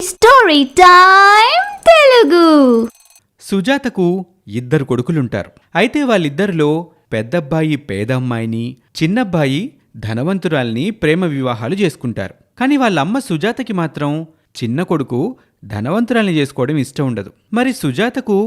Story time Telugu. సుజాతకు ఇద్దరు కొడుకులుంటారు. అయితే వాళ్ళిద్దరిలో పెద్దబ్బాయి పేద అమ్మాయిని, చిన్నబ్బాయి ధనవంతురాల్ని ప్రేమ వివాహాలు చేసుకుంటారు. కానీ వాళ్ళమ్మ సుజాతకి మాత్రం చిన్న కొడుకు ధనవంతురాల్ని చేసుకోవడం ఇష్టం ఉండదు. మరి సుజాతకు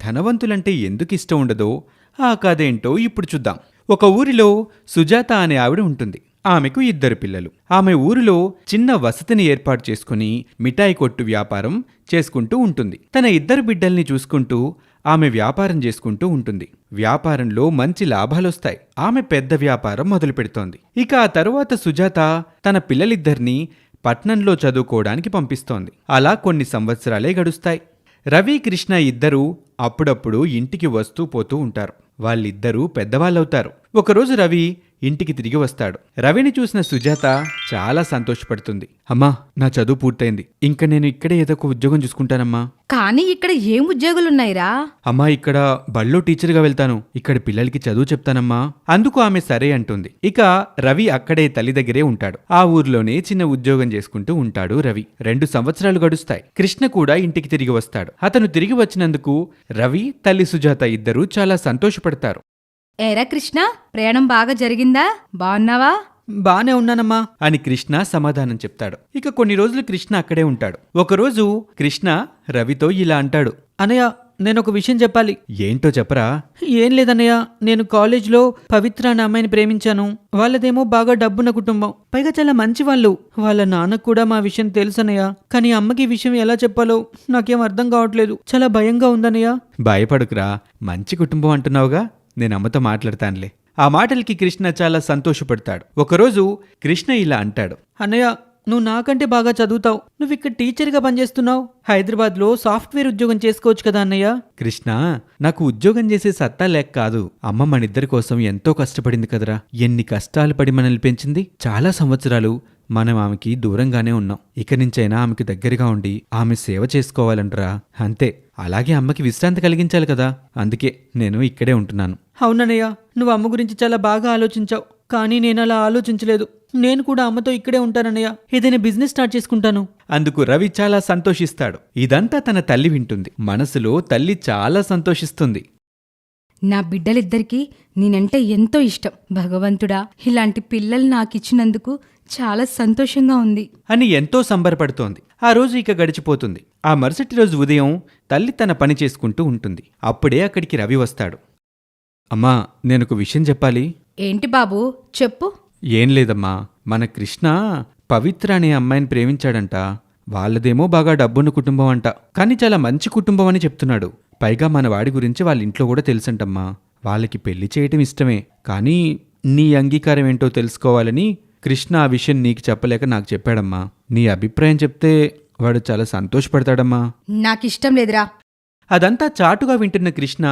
ధనవంతులంటే ఎందుకు ఇష్టం ఉండదో ఆ కథేంటో ఇప్పుడు చూద్దాం. ఒక ఊరిలో సుజాత అనే ఆవిడ ఉంటుంది. ఆమెకు ఇద్దరు పిల్లలు. ఆమె ఊరిలో చిన్న వసతిని ఏర్పాటు చేసుకుని మిఠాయి కొట్టు వ్యాపారం చేసుకుంటూ ఉంటుంది. తన ఇద్దరు బిడ్డల్ని చూసుకుంటూ ఆమె వ్యాపారం చేసుకుంటూ ఉంటుంది. వ్యాపారంలో మంచి లాభాలొస్తాయి. ఆమె పెద్ద వ్యాపారం మొదలు పెడుతోంది. ఇక ఆ తరువాత సుజాత తన పిల్లలిద్దరినీ పట్నంలో చదువుకోవడానికి పంపిస్తోంది. అలా కొన్ని సంవత్సరాలే గడుస్తాయి. రవి, కృష్ణ ఇద్దరూ అప్పుడప్పుడు ఇంటికి వస్తూ పోతూ ఉంటారు. వాళ్ళిద్దరూ పెద్దవాళ్ళవుతారు. ఒకరోజు రవి ఇంటికి తిరిగి వస్తాడు. రవిని చూసిన సుజాత చాలా సంతోషపడుతుంది. అమ్మా, నా చదువు పూర్తయింది. ఇంక నేను ఇక్కడే ఏదో ఒక ఉద్యోగం చూసుకుంటానమ్మా. కానీ ఇక్కడ ఏం ఉద్యోగులున్నాయిరా? అమ్మా, ఇక్కడ బళ్ళో టీచర్గా వెళ్తాను. ఇక్కడ పిల్లలకి చదువు చెప్తానమ్మా. అందుకు ఆమె సరే అంటుంది. ఇక రవి అక్కడే తల్లి దగ్గరే ఉంటాడు. ఆ ఊర్లోనే చిన్న ఉద్యోగం చేసుకుంటూ ఉంటాడు రవి. 2 సంవత్సరాలు గడుస్తాయి. కృష్ణ కూడా ఇంటికి తిరిగి వస్తాడు. అతను తిరిగి వచ్చినందుకు రవి, తల్లి సుజాత ఇద్దరూ చాలా సంతోషపడతారు. ఏరా కృష్ణ, ప్రయాణం బాగా జరిగిందా? బాగున్నావా? బానే ఉన్నానమ్మా అని కృష్ణ సమాధానం చెప్తాడు. ఇక కొన్ని రోజులు కృష్ణ అక్కడే ఉంటాడు. ఒకరోజు కృష్ణ రవితో ఇలా అంటాడు. అనయ్య, నేనొక విషయం చెప్పాలి. ఏంటో చెప్పరా? ఏం లేదన్నయ్య, నేను కాలేజ్లో పవిత్ర అనే అమ్మాయిని ప్రేమించాను. వాళ్ళదేమో బాగా డబ్బున్న కుటుంబం, పైగా చాలా మంచి వాళ్ళు. వాళ్ళ నాన్నకు కూడా మా విషయం తెలుసన్నయ్య. కానీ అమ్మకి ఈ విషయం ఎలా చెప్పాలో నాకేం అర్థం కావట్లేదు. చాలా భయంగా ఉందన్నయ్య. భయపడుకురా, మంచి కుటుంబం అంటున్నావుగా, నేను అమ్మతో మాట్లాడతానులే. ఆ మాటలకి కృష్ణ చాలా సంతోషపడతాడు. ఒకరోజు కృష్ణ ఇలా అంటాడు. అన్నయ్య, నువ్వు నాకంటే బాగా చదువుతావు. నువ్వు ఇక్కడ టీచర్గా పనిచేస్తున్నావు. హైదరాబాద్లో సాఫ్ట్వేర్ ఉద్యోగం చేసుకోవచ్చు కదా అన్నయ్య. కృష్ణ, నాకు ఉద్యోగం చేసే సత్తా లేక కాదు. అమ్మ మనిద్దరి కోసం ఎంతో కష్టపడింది కదరా. ఎన్ని కష్టాలు పడి మనల్ని పెంచింది. చాలా సంవత్సరాలు మనం ఆమెకి దూరంగానే ఉన్నాం. ఇక నుంచైనా ఆమెకి దగ్గరగా ఉండి ఆమె సేవ చేసుకోవాలంటరా. అంతే. అలాగే అమ్మకి విశ్రాంతి కలిగించాలి కదా. అందుకే నేను ఇక్కడే ఉంటున్నాను. అవునన్నయ్య, నువ్వు అమ్మ గురించి చాలా బాగా ఆలోచించావు. కానీ నేను అలా ఆలోచించలేదు. నేను కూడా అమ్మతో ఇక్కడే ఉంటానన్నయ్య. ఏదైనా బిజినెస్ స్టార్ట్ చేసుకుంటాను. అందుకు రవి చాలా సంతోషిస్తాడు. ఇదంతా తన తల్లి వింటుంది. మనసులో తల్లి చాలా సంతోషిస్తుంది. నా బిడ్డలిద్దరికీ నేనంటే ఎంతో ఇష్టం. భగవంతుడా, ఇలాంటి పిల్లలు నాకిచ్చినందుకు చాలా సంతోషంగా ఉంది అని ఎంతో సంబరపడుతోంది. ఆ రోజు ఇక గడిచిపోతుంది. ఆ మరుసటి రోజు ఉదయం తల్లి తన పని చేసుకుంటూ ఉంటుంది. అప్పుడే అక్కడికి రవి వస్తాడు. అమ్మా, నేనొక విషయం చెప్పాలి. ఏంటి బాబూ, చెప్పు. ఏం లేదమ్మా, మన కృష్ణ పవిత్ర అనే అమ్మాయిని ప్రేమించాడంట. వాళ్ళదేమో బాగా డబ్బున్న కుటుంబం అంట. కానీ చాలా మంచి కుటుంబం అని చెప్తున్నాడు. పైగా మన వాడి గురించి వాళ్ళ ఇంట్లో కూడా తెలుసంటమ్మా. వాళ్ళకి పెళ్లి చేయటం ఇష్టమే. కానీ నీ అంగీకారం ఏంటో తెలుసుకోవాలని కృష్ణ ఆ విషయం నీకు చెప్పలేక నాకు చెప్పాడమ్మా. నీ అభిప్రాయం చెప్తే వాడు చాలా సంతోషపడతాడమ్మా. నాకిష్టం లేదురా. అదంతా చాటుగా వింటున్న కృష్ణ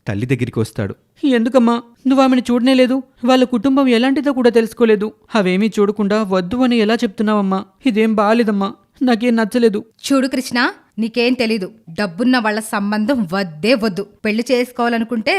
తల్లి దగ్గరికి వస్తాడు. ఎందుకమ్మా, నువ్వు ఆమెను చూడనే లేదు. వాళ్ళ కుటుంబం ఎలాంటిదో కూడా తెలుసుకోలేదు. అవేమీ చూడకుండా వద్దు అని ఎలా చెప్తున్నావమ్మా? ఇదేం బాగాలేదమ్మా, నాకేం నచ్చలేదు. చూడు కృష్ణ, నీకేం తెలీదు. డబ్బున్న వాళ్ళ సంబంధం వద్దే వద్దు. పెళ్లి చేసుకోవాలనుకుంటే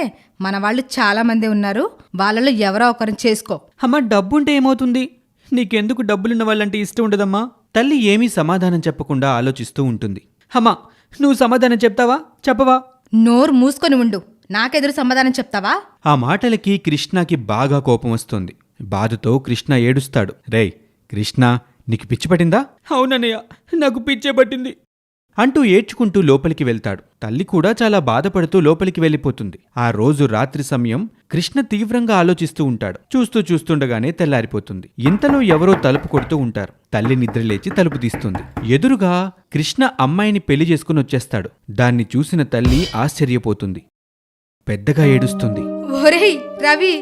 మన వాళ్ళు చాలా మంది ఉన్నారు. వాళ్ళలో ఎవరో ఒకరిని చేసుకో. అమ్మా, డబ్బుంటే ఏమవుతుంది? నీకెందుకు డబ్బులున్న వాళ్ళంటే ఇష్టం ఉండదమ్మా? తల్లి ఏమీ సమాధానం చెప్పకుండా ఆలోచిస్తూ ఉంటుంది. అమ్మా, నువ్వు సమాధానం చెప్తావా చెప్పవా? నోరు మూసుకొని ఉండు. నాకెదురు సమాధానం చెప్తావా? ఆ మాటలకి కృష్ణకి బాగా కోపం వస్తుంది. బాధతో కృష్ణ ఏడుస్తాడు. రేయ్ కృష్ణ, నీకు పిచ్చి పట్టిందా? అవునన్నయ్య, నాకు పిచ్చే పట్టింది అంటూ ఏడ్చుకుంటూ లోపలికి వెళ్తాడు. తల్లి కూడా చాలా బాధపడుతూ లోపలికి వెళ్ళిపోతుంది. ఆ రోజు రాత్రి సమయం కృష్ణ తీవ్రంగా ఆలోచిస్తూ ఉంటాడు. చూస్తూ చూస్తుండగానే తెల్లారిపోతుంది. ఇంతలో ఎవరో తలుపు కొడుతూ ఉంటారు. తల్లి నిద్రలేచి తలుపు తీస్తుంది. ఎదురుగా కృష్ణ అమ్మాయిని పెళ్లి చేసుకుని వచ్చేస్తాడు. దాన్ని చూసిన తల్లి ఆశ్చర్యపోతుంది. పెద్దగా ఏడుస్తుంది. ఒరేయ్ రవి,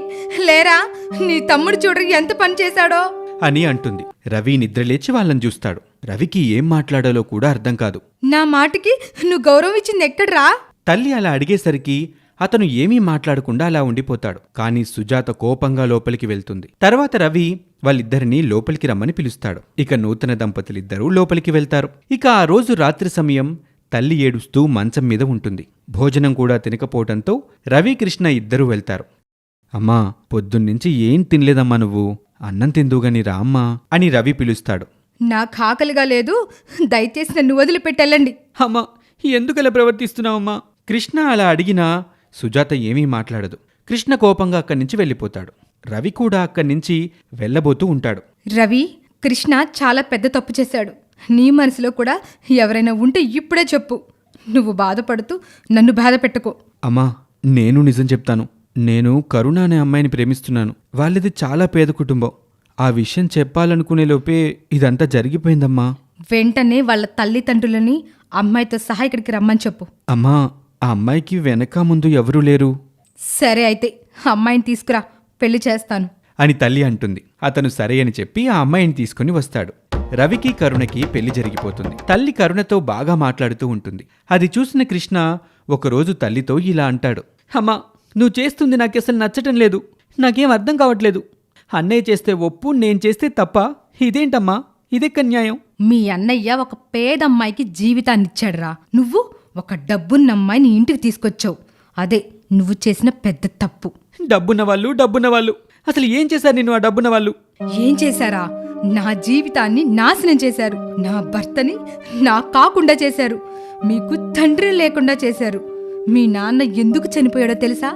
లేరా, నీ తమ్ముడు చూడరు ఎంత పని చేశాడో అని అంటుంది. రవి నిద్రలేచి వాళ్ళని చూస్తాడు. రవికి ఏం మాట్లాడాలో కూడా అర్థం కాదు. నా మాటకి నువ్వు గౌరవం ఇచ్చింది ఎక్కడ్రా? తల్లి అలా అడిగేసరికి అతను ఏమీ మాట్లాడకుండా అలా ఉండిపోతాడు. కానీ సుజాత కోపంగా లోపలికి వెళ్తుంది. తర్వాత రవి వాళ్ళిద్దరినీ లోపలికి రమ్మని పిలుస్తాడు. ఇక నూతన దంపతులిద్దరూ లోపలికి వెళ్తారు. ఇక ఆ రోజు రాత్రి సమయం తల్లి ఏడుస్తూ మంచం మీద ఉంటుంది. భోజనం కూడా తినకపోవటంతో రవి, కృష్ణ ఇద్దరూ వెళ్తారు. అమ్మా, పొద్దున్నుంచి ఏం తినలేదమ్మా నువ్వు. అన్నం తిందువుగాని రా అమ్మా అని రవి పిలుస్తాడు. నాకు ఆకలిగా లేదు, దయచేసి నన్ను వదిలిపెట్టెళ్ళండి. అమ్మా ఎందుకలా ప్రవర్తిస్తున్నావమ్మా? కృష్ణ అలా అడిగినా సుజాత ఏమీ మాట్లాడదు. కృష్ణ కోపంగా అక్కడి నుంచి వెళ్ళిపోతాడు. రవి కూడా అక్కడి నుంచి వెళ్ళబోతూ ఉంటాడు. రవి, కృష్ణ చాలా పెద్ద తప్పు చేశాడు. నీ మనసులో కూడా ఎవరైనా ఉంటే ఇప్పుడే చెప్పు. నువ్వు బాధపడుతూ నన్ను బాధ పెట్టుకో. అమ్మా, నేను నిజం చెప్తాను. నేను కరుణ అనే అమ్మాయిని ప్రేమిస్తున్నాను. వాళ్ళది చాలా పేద కుటుంబం. ఆ విషయం చెప్పాలనుకునే లోపే ఇదంతా జరిగిపోయిందమ్మా. వెంటనే వాళ్ళ తల్లిదండ్రులని అమ్మాయితో సహా ఇక్కడికి రమ్మని చెప్పు. అమ్మా, ఆ అమ్మాయికి వెనక ముందు ఎవరూ లేరు సరే అయితే అమ్మాయిని తీసుకురా, పెళ్లి చేస్తాను అని తల్లి అంటుంది. అతను సరే అని చెప్పి ఆ అమ్మాయిని తీసుకుని వస్తాడు. రవికి కరుణకి పెళ్లి జరిగిపోతుంది. తల్లి కరుణతో బాగా మాట్లాడుతూ ఉంటుంది. అది చూసిన కృష్ణ ఒకరోజు తల్లితో ఇలా అంటాడు. అమ్మా నువ్వు చేస్తుంది నాకు అసలు నచ్చటం లేదు. నాకేం అర్థం కావట్లేదు. అన్నయ్య చేస్తే ఒప్పు, నేను చేస్తే తప్ప. ఇదేంటమ్మా, ఇదెక్క న్యాయం? మీ అన్నయ్య ఒక పేదమ్మాయికి జీవితాన్నిచ్చాడురా. నువ్వు ఒక డబ్బున్న అమ్మాయిని ఇంటికి తీసుకొచ్చావు. అదే నువ్వు చేసిన పెద్ద తప్పు. డబ్బున్న వాళ్ళు అసలు ఏం చేశారు నిన్ను ఆ డబ్బున్న వాళ్ళు? ఏం చేశారా? నా జీవితాన్ని నాశనం చేశారు. నా భర్తని నా కాకుండా చేశారు. మీకు తండ్రి లేకుండా చేశారు. మీ నాన్న ఎందుకు చనిపోయాడో తెలుసా?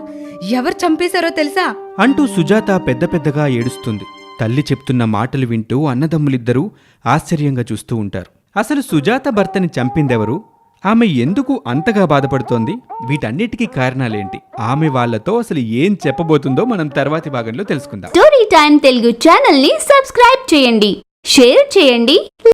ఎవరు చంపేశారో తెలుసా? అంటూ సుజాత పెద్ద పెద్దగా ఏడుస్తుంది. తల్లి చెప్తున్న మాటలు వింటూ అన్నదమ్ములిద్దరూ ఆశ్చర్యంగా చూస్తూ ఉంటారు. అసలు సుజాత భర్తని చంపిందెవరు? ఆమె ఎందుకు అంతగా బాధపడుతోంది? వీటన్నిటికీ కారణాలేంటి? ఆమె వాళ్లతో అసలు ఏం చెప్పబోతుందో మనం తర్వాతి భాగంలో తెలుసుకుందాం. స్టోరీ టైం తెలుగు ఛానల్ ని సబ్స్క్రైబ్ చేయండి, షేర్ చేయండి,